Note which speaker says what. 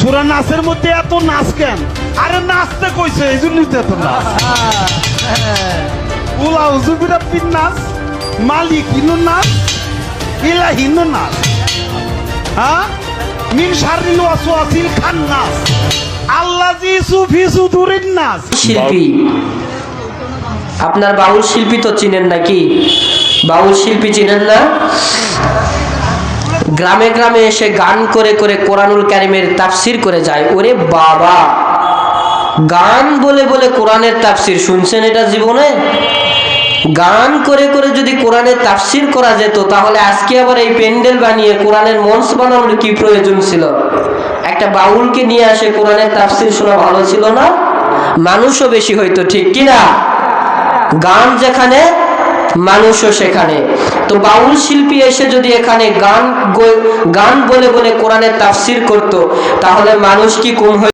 Speaker 1: সূরা নাসের মধ্যে এত নাচ কেন? আরে নাচতে কইছে এই জন্যই তো এত নাচ। কুল আউযু বিরাব্বিন নাস, মালিকিনুন নাস, ইলাহিনুন নাস, হ্যাঁ, মিন শাররিল ওয়াসওয়াসিল খান্নাস, আল্লাযী ইউসফি সুদুরিন নাস।
Speaker 2: শিল্পী, আপনার বাউল শিল্পী তো চিনেন নাকি? বাউল শিল্পী চিনেন না? গ্রামে গ্রামে এসে গান করে করে কোরআনুল কারীমের তাফসীর করে যায়। ওরে বাবা, গান বলে বলে কোরআনের তাফসীর শুনছেন এটা জীবনে? গান করে করে যদি কোরআনের তাফসীর করা যেত তাহলে আজকে আবার এই প্যান্ডেল বানিয়ে কোরআনের মঞ্চ বানানোর কি প্রয়োজন ছিল? একটা বাউলকে নিয়ে আসে কোরআনের তাফসীর শোনা ভালো ছিল না? মানুষও বেশি হইতো, ঠিক কিনা? গান যেখানে মানুষও সেখানে। তো বাউল শিল্পী এসে যদি এখানে গান বলে বলে কোরআনের তাফসীর করত তাহলে মানুষ কি কম